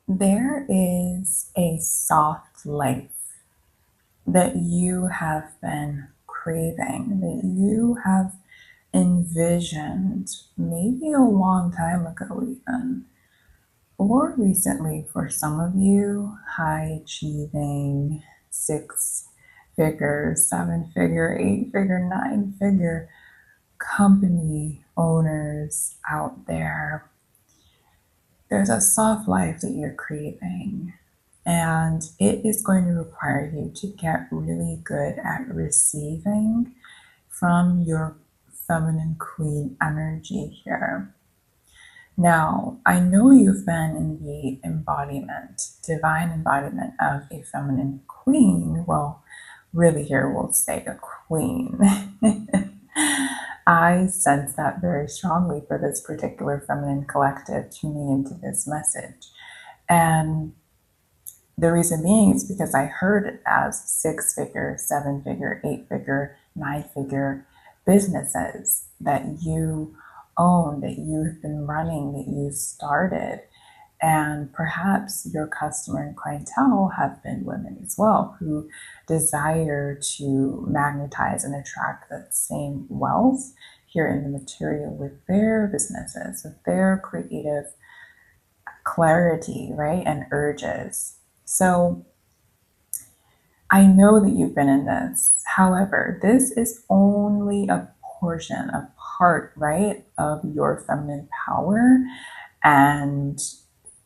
There is a soft life that you have been craving, that you have envisioned maybe a long time ago, even, or recently for some of you, high achieving 6-figure, 7-figure, 8-figure, 9-figure company owners out there. There's a soft life that you're craving, and it is going to require you to get really good at receiving from your feminine queen energy here. Now, I know you've been in the embodiment, divine embodiment of a feminine queen. Well, really, here we'll say a queen. I sense that very strongly for this particular feminine collective tuning into this message. And the reason being is because I heard it as 6-figure, 7-figure, 8-figure, 9-figure businesses that you own, that you've been running, that you started. And perhaps your customer and clientele have been women as well, who desire to magnetize and attract that same wealth here in the material with their businesses, with their creative clarity, right, and urges. So I know that you've been in this. However, this is only a portion, a part, right, of your feminine power. And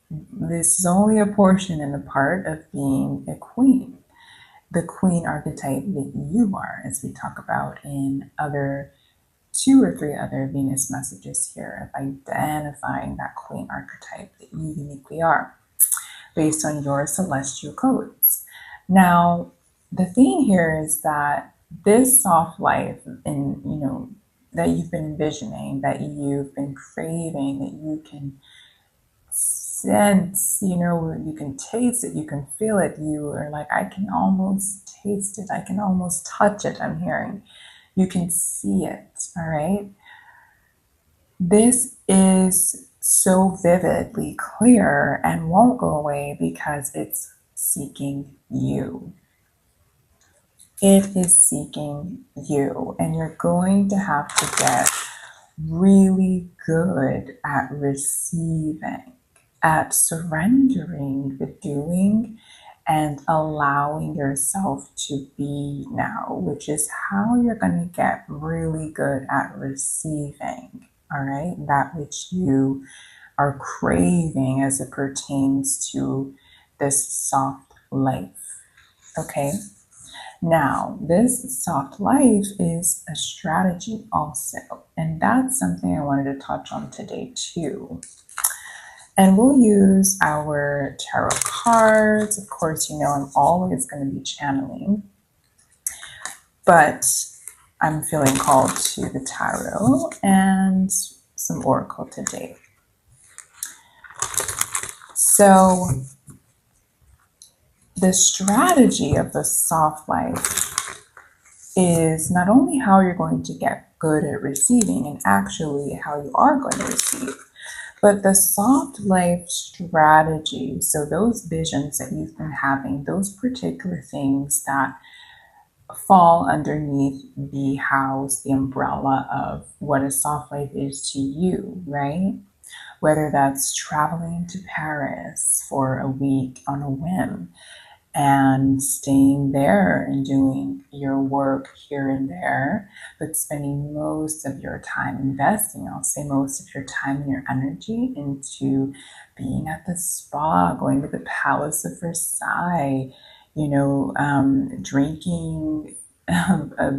this is only a portion and a part of being a queen, the queen archetype that you are, as we talk about in other 2 or 3 other Venus messages here, of identifying that queen archetype that you uniquely are based on your celestial codes. Now, the thing here is that this soft life, and that you've been envisioning, that you've been craving, that you can sense, you can taste it, you can feel it, you are like, I can almost taste it, I can almost touch it, I'm hearing. You can see it, all right? This is so vividly clear and won't go away because it's seeking you. It is seeking you, and you're going to have to get really good at receiving, at surrendering the doing and allowing yourself to be now, which is how you're going to get really good at receiving, all right, that which you are craving as it pertains to this soft life, okay? Now, this soft life is a strategy also, and that's something I wanted to touch on today too. And we'll use our tarot cards. Of course, I'm always going to be channeling, but I'm feeling called to the tarot and some oracle today. So the strategy of the soft life is not only how you're going to get good at receiving and actually how you are going to receive, but the soft life strategy. So those visions that you've been having, those particular things that fall underneath the house, the umbrella of what a soft life is to you, right? Whether that's traveling to Paris for a week on a whim and staying there and doing your work here and there, but spending most of your time investing, I'll say most of your time and your energy into being at the spa, going to the Palace of Versailles, drinking a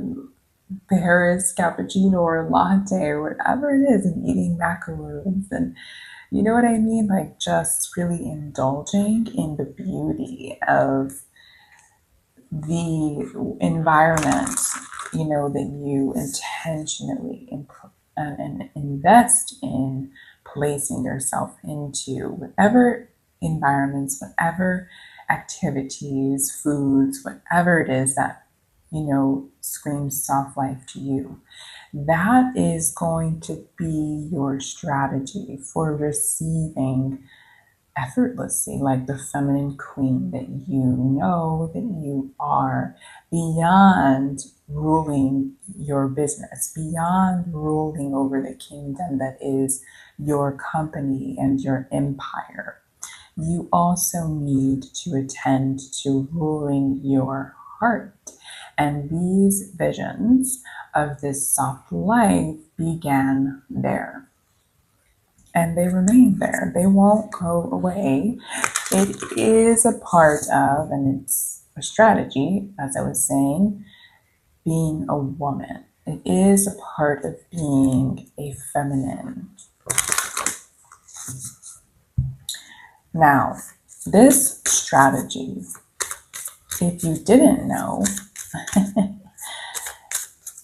Paris cappuccino or latte or whatever it is, and eating macaroons, and you know what I mean? Like just really indulging in the beauty of the environment, that you intentionally and invest in placing yourself into, whatever environments, whatever activities, foods, whatever it is that, screams soft life to you. That is going to be your strategy for receiving effortlessly, like the feminine queen that you know that you are, beyond ruling your business, beyond ruling over the kingdom that is your company and your empire. You also need to attend to ruling your heart. And these visions of this soft life began there. And they remain there. They won't go away. It is a part of, and it's a strategy, as I was saying, being a woman. It is a part of being a feminine. Now, this strategy, if you didn't know,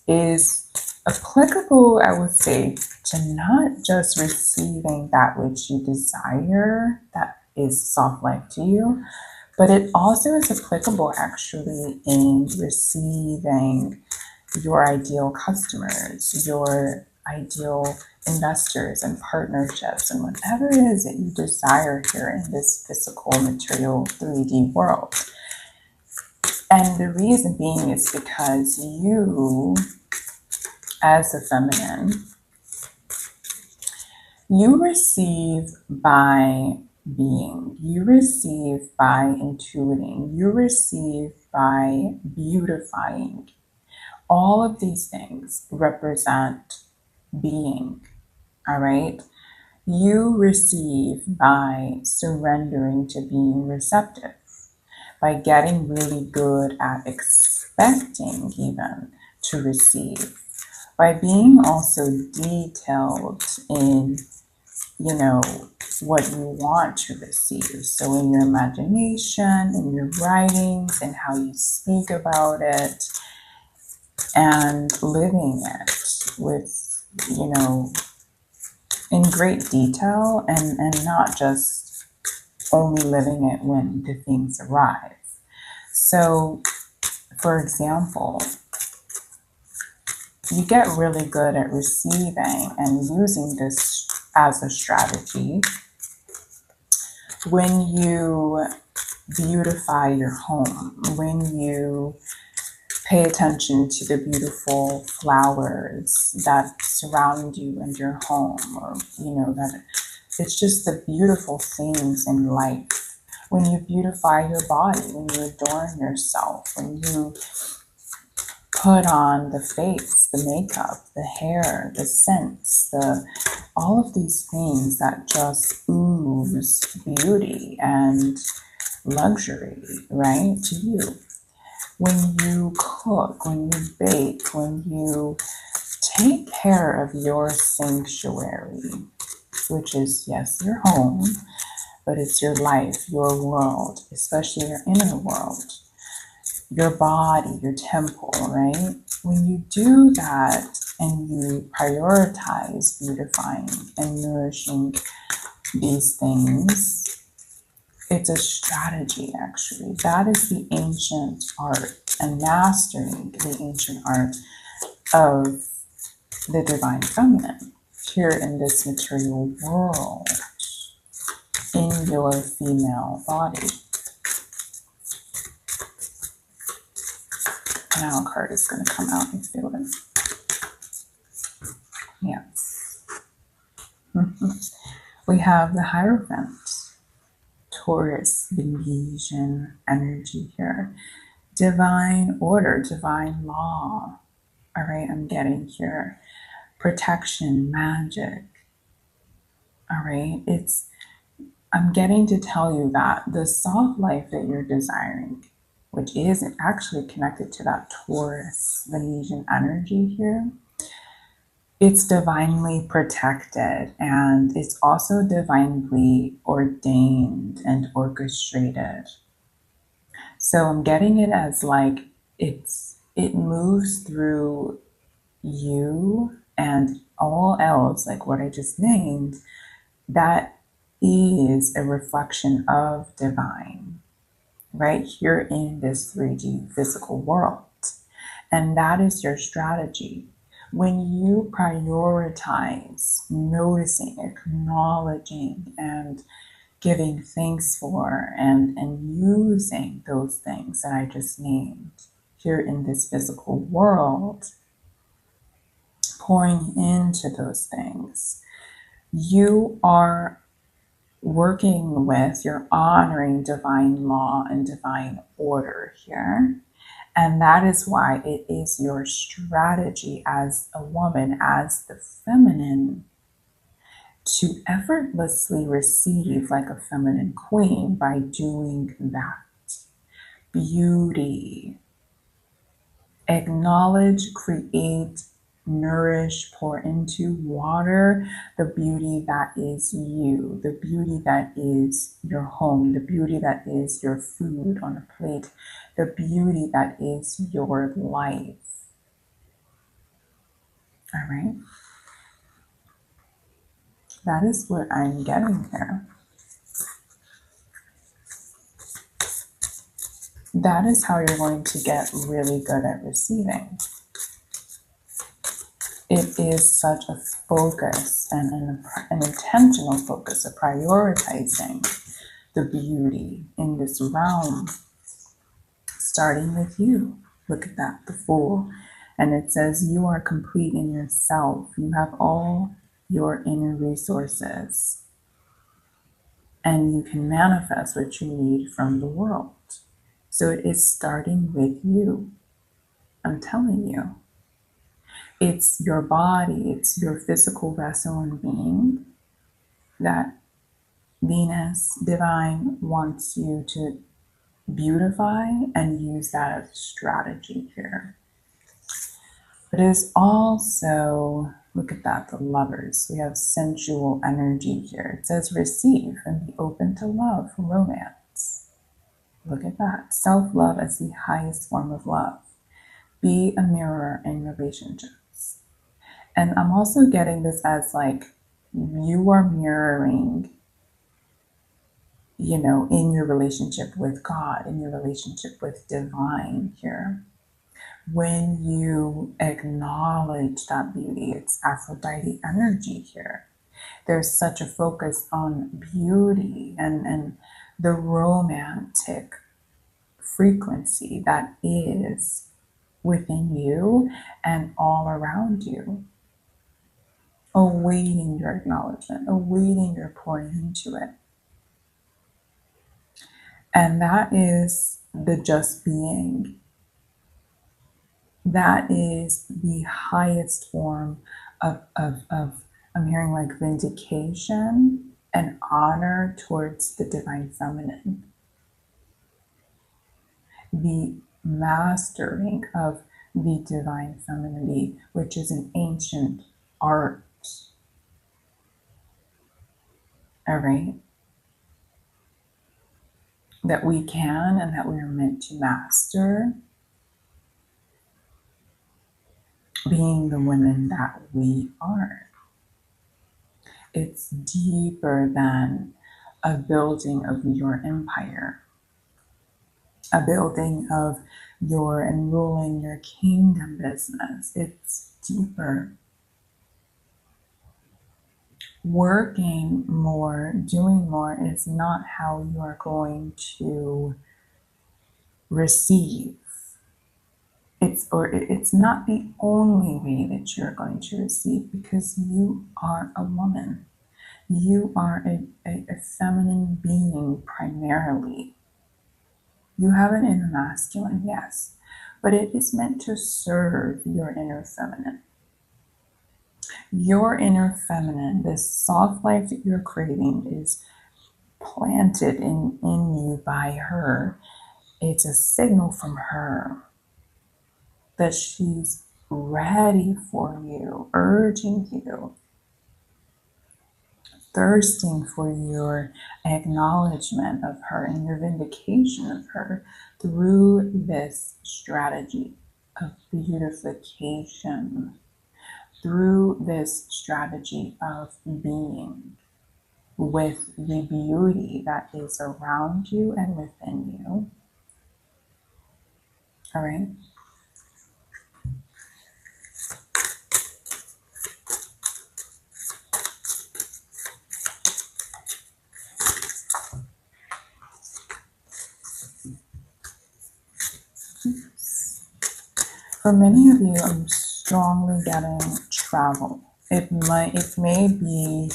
is applicable, I would say, to not just receiving that which you desire, that is soft life to you, but it also is applicable actually in receiving your ideal customers, your ideal investors and partnerships, and whatever it is that you desire here in this physical, material, 3D world. And the reason being is because you, as a feminine, you receive by being, you receive by intuiting, you receive by beautifying. All of these things represent being, all right? You receive by surrendering to being receptive, by getting really good at expecting even to receive, by being also detailed in, what you want to receive. So in your imagination, in your writings, and how you speak about it, and living it with, in great detail, and not just only living it when the things arrive. So, for example, you get really good at receiving and using this as a strategy when you beautify your home, when you pay attention to the beautiful flowers that surround you and your home, or, that it's just the beautiful things in life. When you beautify your body, when you adorn yourself, when you put on the face, the makeup, the hair, the scents, all of these things that just ooze beauty and luxury, right, to you. When you cook, when you bake, when you take care of your sanctuary, which is, yes, your home, but it's your life, your world, especially your inner world, your body, your temple, right? When you do that and you prioritize beautifying and nourishing these things, it's a strategy, actually. That is the ancient art, and mastering the ancient art of the divine feminine here in this material world, in your female body. Now a card is going to come out and feel it. Yes. We have the Hierophant, Taurus, Venusian energy here. Divine order, divine law. All right, I'm getting here. Protection, magic. All right, I'm getting to tell you that the soft life that you're desiring, which is actually connected to that Taurus, Venusian energy here, it's divinely protected, and it's also divinely ordained and orchestrated. So I'm getting it as like it moves through you and all else, like what I just named, that is a reflection of divine, right here in this 3D physical world. And that is your strategy. When you prioritize noticing, acknowledging, and giving thanks for and using those things that I just named here in this physical world, pouring into those things. You are working with, you're honoring divine law and divine order here. And that is why it is your strategy as a woman, as the feminine, to effortlessly receive like a feminine queen by doing that. Beauty. Acknowledge, create, nourish, pour into, water the beauty that is you, the beauty that is your home, the beauty that is your food on a plate, the beauty that is your life. All right. That is what I'm getting here. That is how you're going to get really good at receiving. It is such a focus and an intentional focus of prioritizing the beauty in this realm, starting with you. Look at that, the Fool. And it says, you are complete in yourself. You have all your inner resources. And you can manifest what you need from the world. So it is starting with you. I'm telling you. It's your body, it's your physical vessel and being that Venus Divine wants you to beautify and use that as a strategy here. But it is also, look at that, the Lovers. We have sensual energy here. It says receive and be open to love, romance. Look at that. Self-love as the highest form of love. Be a mirror in relationships. And I'm also getting this as like you are mirroring, in your relationship with God, in your relationship with divine here. When you acknowledge that beauty, it's Aphrodite energy here. There's such a focus on beauty and the romantic frequency that is within you and all around you, awaiting your acknowledgement, awaiting your pouring into it. And that is the just being. That is the highest form of I'm hearing like vindication and honor towards the divine feminine. The mastering of the divine femininity, which is an ancient art. All right. That we can and that we are meant to master, being the women that we are. It's deeper than a building of your empire, a building of your and ruling your kingdom business. It's deeper. Working more, doing more is not how you are going to receive. It's not the only way that you're going to receive, because you are a woman. You are a feminine being primarily. You have an inner masculine, yes, but it is meant to serve your inner feminine. Your inner feminine, this soft life that you're craving, is planted in you by her. It's a signal from her that she's ready for you, urging you, thirsting for your acknowledgement of her and your vindication of her through this strategy of beautification, through this strategy of being with the beauty that is around you and within you. All right. For many of you, I'm strongly getting travel. It may be,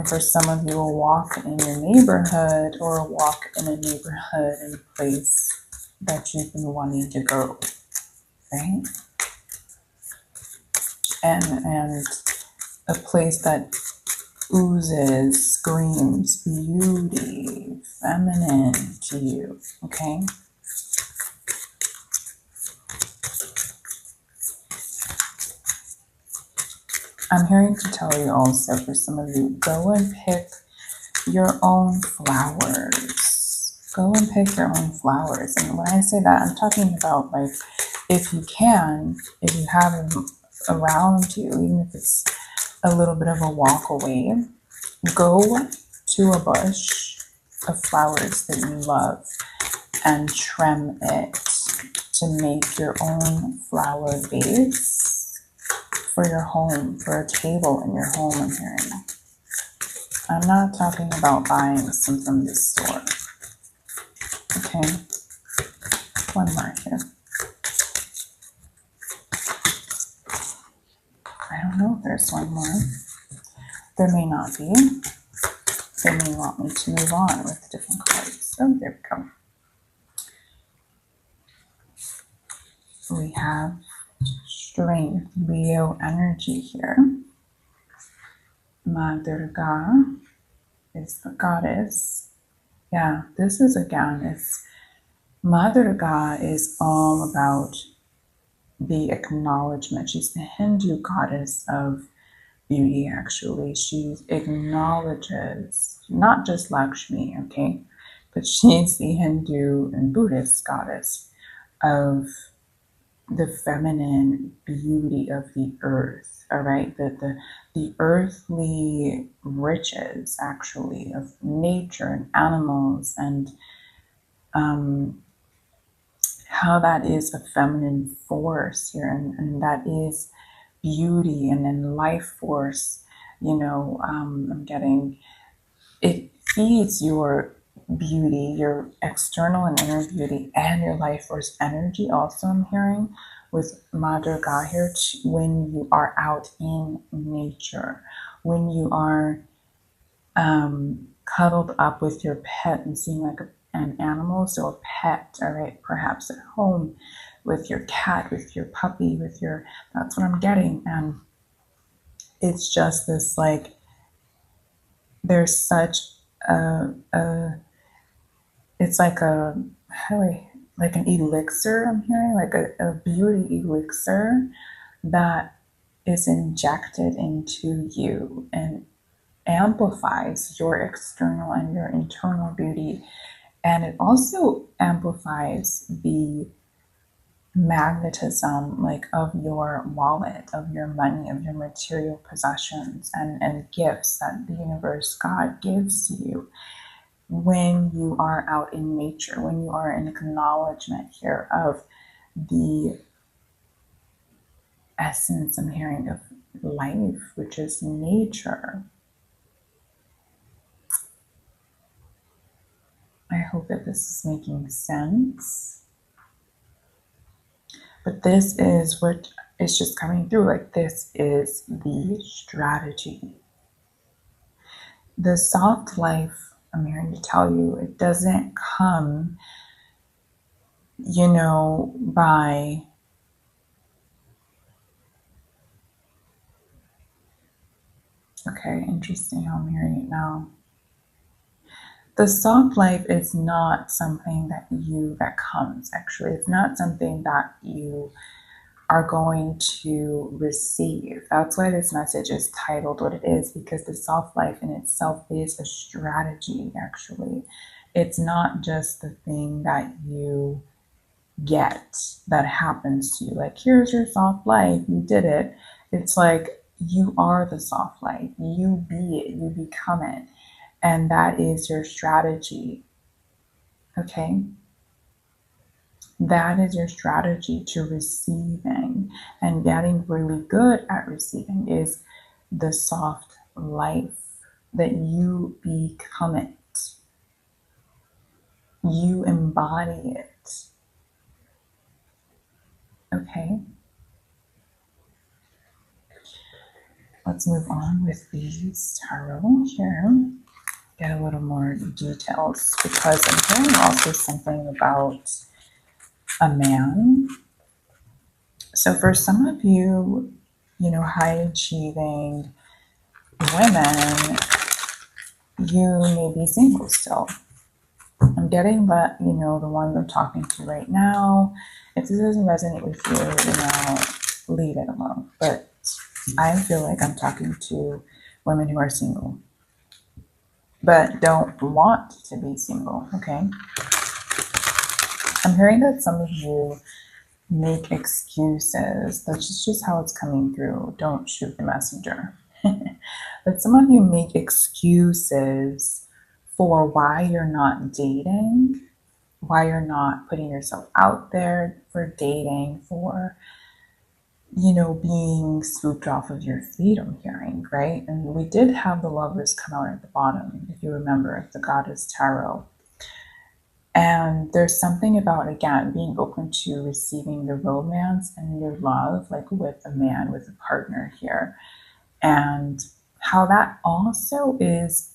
for some of you, a walk in your neighborhood or a walk in a neighborhood in a place that you've been wanting to go, right? And a place that oozes, screams beauty, feminine to you, okay? I'm hearing to tell you also, for some of you, go and pick your own flowers. Go and pick your own flowers. And when I say that, I'm talking about, like, if you can, if you have them around you, even if it's a little bit of a walk away, go to a bush of flowers that you love and trim it to make your own flower vase for your home, for a table in your home, I'm hearing. I'm not talking about buying some from this store. Okay? One more here. I don't know if there's one more. There may not be. They may want me to move on with different cards. Oh, there we go. We have strength, Leo energy here. Ma Durga is the goddess. Yeah, this is again, Ma Durga is all about the acknowledgement. She's the Hindu goddess of beauty, actually. She acknowledges not just Lakshmi, okay, but she's the Hindu and Buddhist goddess of the feminine beauty of the earth, all right? The earthly riches, actually, of nature and animals, and how that is a feminine force here, and that is beauty and then life force. I'm getting, it feeds your beauty, your external and inner beauty, and your life force energy. Also, I'm hearing with Ma Durga here, when you are out in nature, when you are cuddled up with your pet and seeing like an animal, so a pet, all right, perhaps at home with your cat, with your puppy, that's what I'm getting. And it's just this, like, there's such it's like like an elixir, I'm hearing, like a beauty elixir that is injected into you and amplifies your external and your internal beauty. And it also amplifies the magnetism, like, of your wallet, of your money, of your material possessions and gifts that the universe, God, gives to you when you are out in nature, when you are in acknowledgement here of the essence, I'm hearing, of life, which is nature. I hope that this is making sense. But this is what is just coming through. Like, this is the strategy. The soft life, I'm hearing to tell you, it doesn't come, by okay, interesting how I'm hearing it now. The soft life is not something that comes, actually. It's not something that you are going to receive. That's why this message is titled what it is, because the soft life in itself is a strategy, actually. It's not just the thing that you get that happens to you. Like, here's your soft life, you did it. It's like, you are the soft life. You be it, you become it. And that is your strategy. Okay? That is your strategy to receiving, and getting really good at receiving is the soft life, that you become it. You embody it. Okay, let's move on with these tarot here. Get a little more details because I'm hearing also something about a man. So for some of you, high achieving women, you may be single still. I'm getting that, the one I'm talking to right now, if this doesn't resonate with you, leave it alone. But I feel like I'm talking to women who are single, but don't want to be single, okay? I'm hearing that some of you make excuses. That's just how it's coming through. Don't shoot the messenger. But some of you make excuses for why you're not dating, why you're not putting yourself out there for dating, for being swooped off of your feet, I'm hearing, right? And we did have the lovers come out at the bottom, if you remember, the goddess tarot. And there's something about, again, being open to receiving the romance and your love, like with a man, with a partner here. And how that also is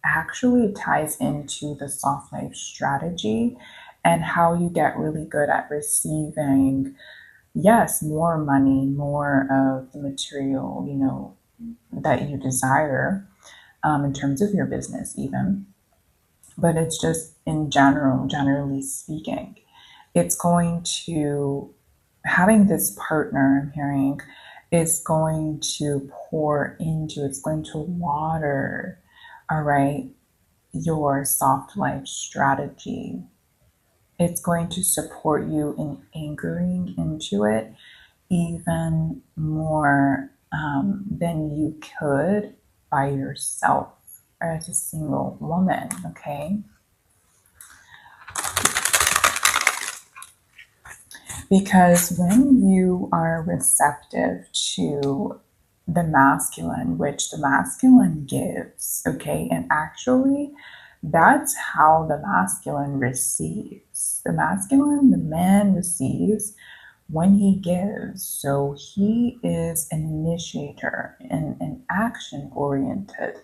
actually ties into the soft life strategy and how you get really good at receiving, yes, more money, more of the material, that you desire, in terms of your business, even. But it's just in general, generally speaking, it's going to, having this partner, I'm hearing, is going to pour into, it's going to water, all right, your soft life strategy. It's going to support you in anchoring into it even more than you could by yourself or as a single woman, okay? Because when you are receptive to the masculine, which the masculine gives, okay, and actually that's how the masculine receives. The masculine, the man receives when he gives. So he is an initiator and an action oriented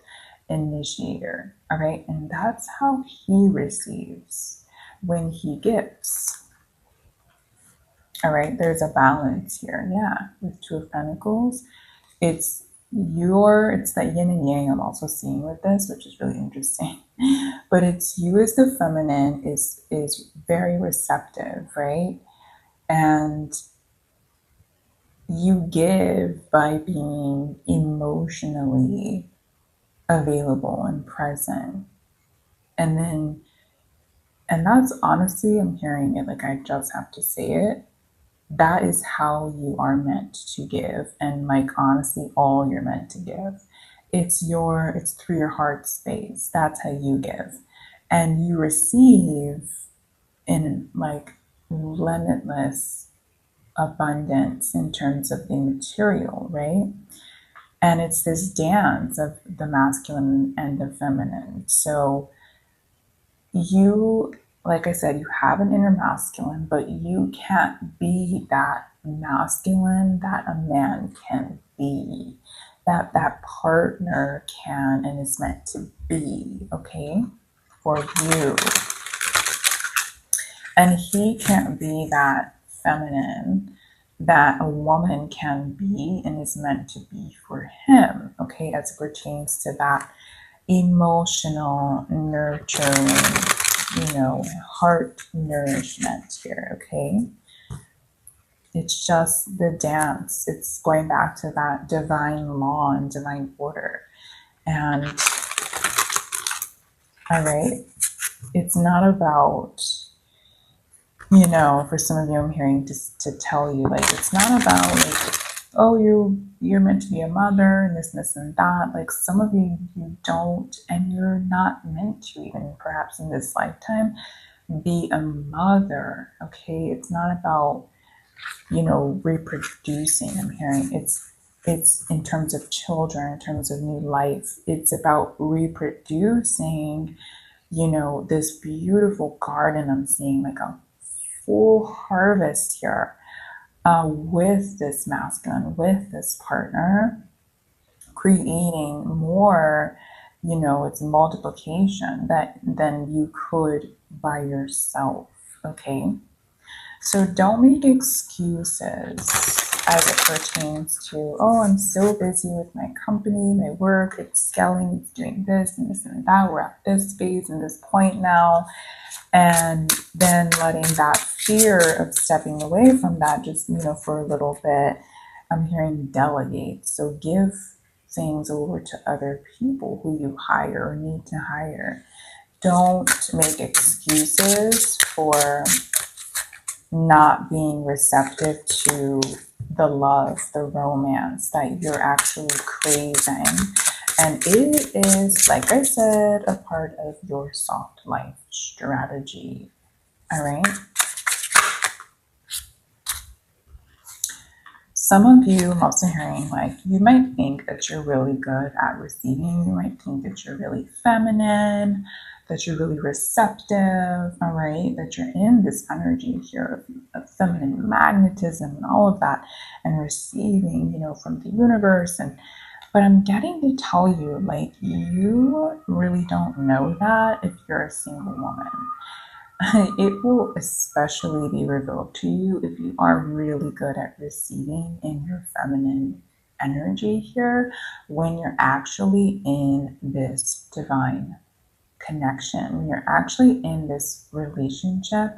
initiator, all right, and that's how he receives when he gives. All right, there's a balance here. Yeah, with Two of Pentacles, it's it's that yin and yang I'm also seeing with this, which is really interesting. But it's you as the feminine is very receptive, right? And you give by being emotionally available and present. And that's honestly, I'm hearing it, like I just have to say it, that is how you are meant to give, and like honestly all you're meant to give. It's through your heart space. That's how you give, and you receive in like limitless abundance in terms of the material, right? And it's this dance of the masculine and the feminine. So you, like I said, you have an inner masculine, but you can't be that masculine that a man can be, that partner can and is meant to be, okay, for you. And he can't be that feminine that a woman can be and is meant to be for him, okay, as it pertains to that emotional nurturing, heart nourishment here, okay? It's just the dance. It's going back to that divine law and divine order. And all right, it's not about, for some of you, I'm hearing just to tell you, like, it's not about like, oh, you're meant to be a mother and this and that. Like some of you don't, and you're not meant to even perhaps in this lifetime be a mother. Okay, it's not about reproducing. I'm hearing it's in terms of children, in terms of new life. It's about reproducing. This beautiful garden. I'm seeing like a full harvest here with this masculine, with this partner, creating more, it's multiplication than you could by yourself. Okay. So don't make excuses as it pertains to, oh, I'm so busy with my company, my work, it's scaling, it's doing this and that. We're at this phase and this point now. And then letting that fear of stepping away from that just, for a little bit, I'm hearing delegate. So give things over to other people who you hire or need to hire. Don't make excuses for not being receptive to the love, the romance that you're actually craving. And it is, like I said, a part of your soft life strategy. All right. Some of you, I'm also hearing, like, you might think that you're really good at receiving. You might think that you're really feminine, that you're really receptive, all right? That you're in this energy here of feminine magnetism and all of that, and receiving, from the universe. But I'm getting to tell you, like, you really don't know that if you're a single woman. It will especially be revealed to you if you are really good at receiving in your feminine energy here, when you're actually in this divine connection, when you're actually in this relationship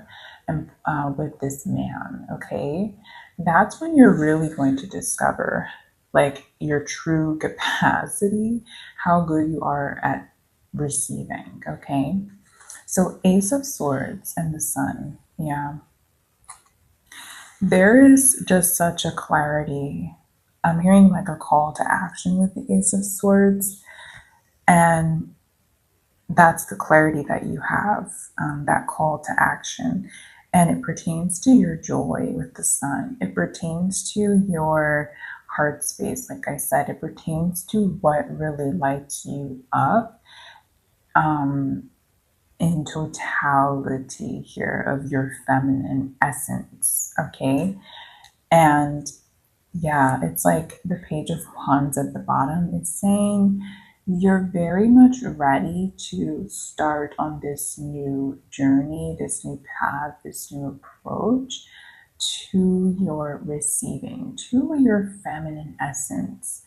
and with this man. Okay, that's when you're really going to discover, like, your true capacity, how good you are at receiving. Okay. So Ace of Swords and the Sun. Yeah. There is just such a clarity. I'm hearing like a call to action with the Ace of Swords. And that's the clarity that you have, that call to action. And it pertains to your joy with the Sun. It pertains to your heart space. Like I said, it pertains to what really lights you up. In totality here of your feminine essence. Okay. And yeah, it's like the Page of Wands at the bottom. It's saying you're very much ready to start on this new journey, this new path, this new approach to your receiving, to your feminine essence,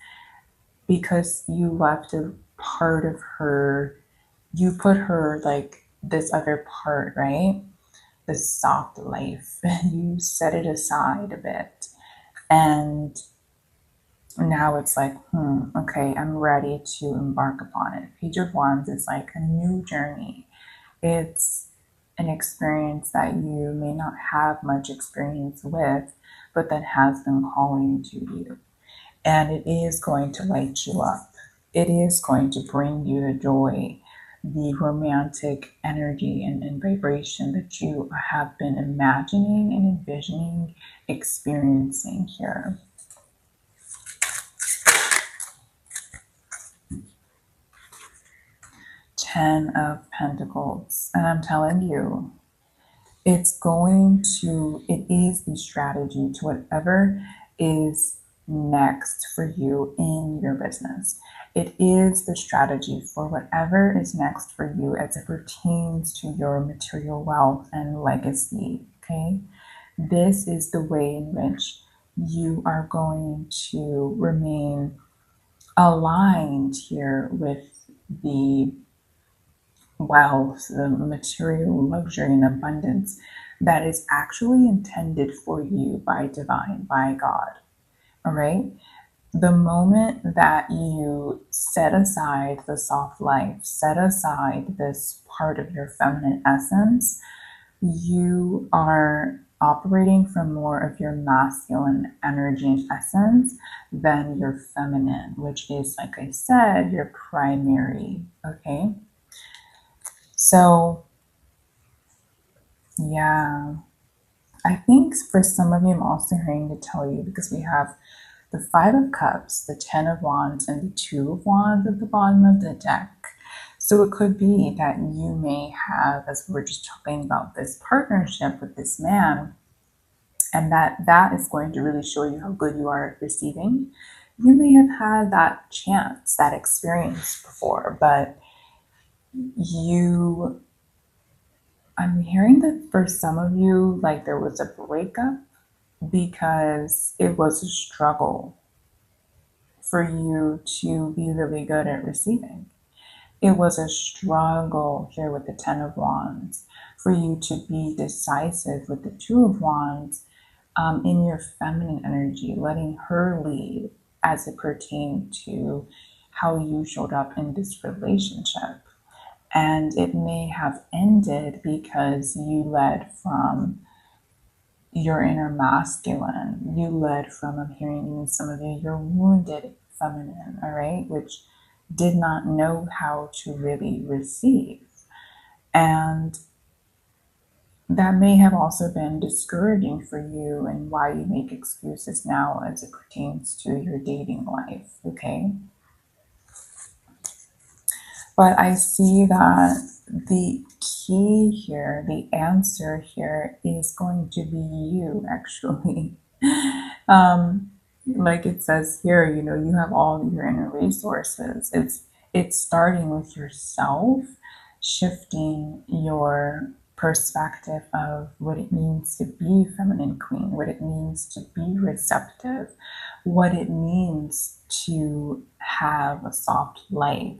because you left a part of her, you put her, like, this other part, right? This soft life, you set it aside a bit. And now it's like, okay, I'm ready to embark upon it. Page of Wands is like a new journey. It's an experience that you may not have much experience with, but that has been calling to you. And it is going to light you up. It is going to bring you the joy, the romantic energy and vibration that you have been imagining and envisioning experiencing here. Ten of Pentacles. And I'm telling you, it is the strategy to whatever is next for you in your business. It is the strategy for whatever is next for you as it pertains to your material wealth and legacy. Okay. This is the way in which you are going to remain aligned here with the wealth, the material luxury and abundance that is actually intended for you by divine, by God. All right. The moment that you set aside the soft life, set aside this part of your feminine essence, you are operating from more of your masculine energy and essence than your feminine, which is, like I said, your primary. Okay. So, yeah, I think for some of you, I'm also hearing to tell you, because we have the Five of Cups, the Ten of Wands, and the Two of Wands at the bottom of the deck. So it could be that you may have, as we're just talking about this partnership with this man, And that is going to really show you how good you are at receiving. You may have had that chance, that experience before, but I'm hearing that for some of you, like there was a breakup because it was a struggle for you to be really good at receiving. It was a struggle here with the Ten of Wands for you to be decisive with the Two of Wands, in your feminine energy, letting her lead as it pertained to how you showed up in this relationship. And it may have ended because you led from your inner masculine. You led from, I'm hearing in some of you, your wounded feminine, all right, which did not know how to really receive. And that may have also been discouraging for you and why you make excuses now as it pertains to your dating life, okay? But I see that the key here, the answer here is going to be you, actually. Like it says here, you have all your inner resources. It's starting with yourself, shifting your perspective of what it means to be feminine queen, what it means to be receptive, what it means to have a soft life,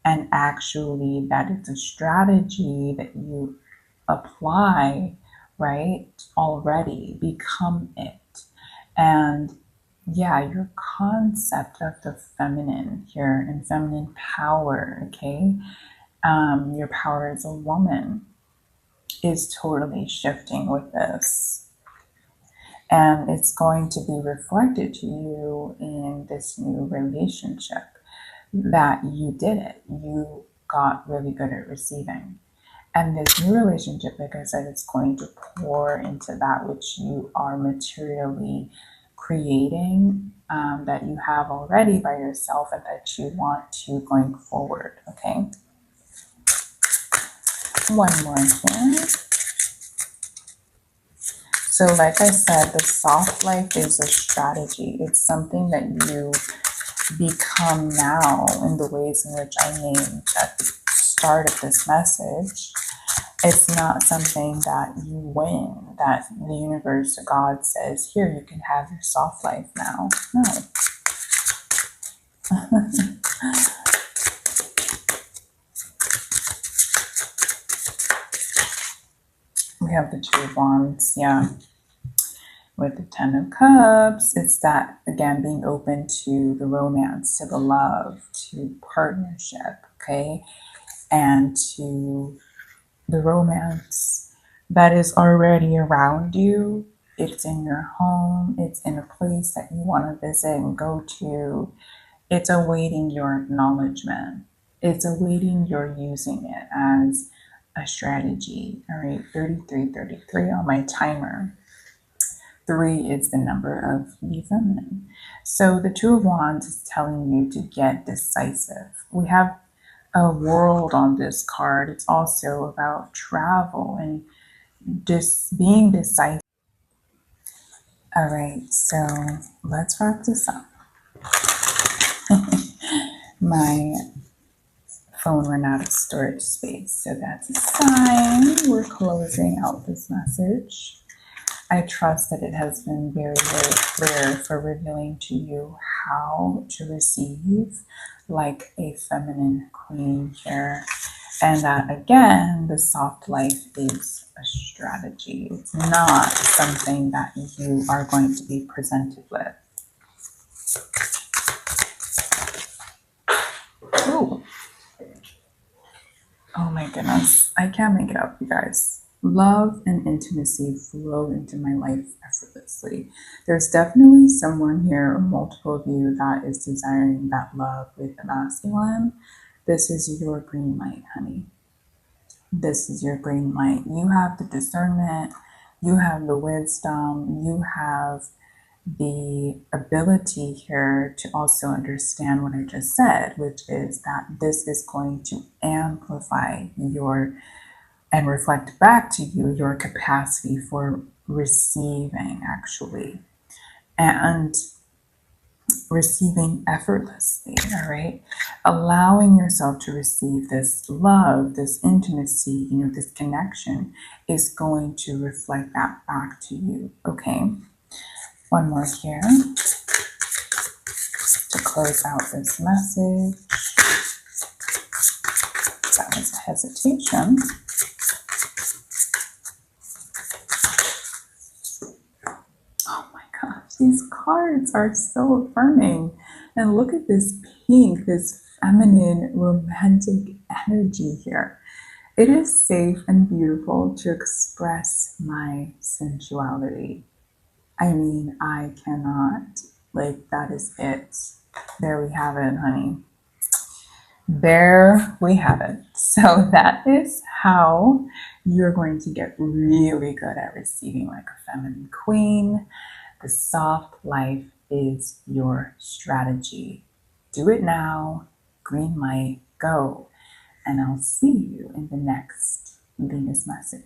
and actually that it's a strategy that you apply, right, already become it. And yeah, your concept of the feminine here and feminine power, okay, your power as a woman is totally shifting with this. And it's going to be reflected to you in this new relationship that you did it. You got really good at receiving. And this new relationship, like I said, it's going to pour into that which you are materially creating, that you have already by yourself and that you want to going forward. Okay. One more here. So like I said, the soft life is a strategy. It's something that you become now in the ways in which I named at the start of this message. It's not something that you win, that the universe or God says, here, you can have your soft life now. No. We have the Two of Wands, yeah. With the Ten of Cups, it's that, again, being open to the romance, to the love, to partnership, okay? And to the romance that is already around you. It's in your home. It's in a place that you want to visit and go to. It's awaiting your acknowledgement. It's awaiting your using it as a strategy. All right, 33 on my timer. 3 is the number of the feminine. So the Two of Wands is telling you to get decisive. We have a world on this card. It's also about travel and just being decisive. All right, so let's wrap this up. My phone ran out of storage space, so that's a sign we're closing out this message. I trust that it has been very, very clear for revealing to you how to receive like a feminine queen here. And that, again, the soft life is a strategy. It's not something that you are going to be presented with. Ooh. Oh my goodness. I can't make it up, you guys. Love and intimacy flow into my life effortlessly. There's definitely someone here, or multiple of you, that is desiring that love with the masculine. This is your green light, honey. This is your green light. You have the discernment, you have the wisdom, you have the ability here to also understand what I just said, which is that this is going to amplify your and reflect back to you your capacity for receiving, actually, and receiving effortlessly, all right? Allowing yourself to receive this love, this intimacy, this connection is going to reflect that back to you, okay? One more here to close out this message. That was a hesitation. Oh my gosh, these cards are so affirming. And look at this pink, this feminine, romantic energy here. It is safe and beautiful to express my sensuality. I mean, I cannot. Like, that is it. There we have it, honey. There we have it. So that is how you're going to get really good at receiving like a feminine queen. The soft life is your strategy. Do it now. Green light, go. And I'll see you in the next Venus message.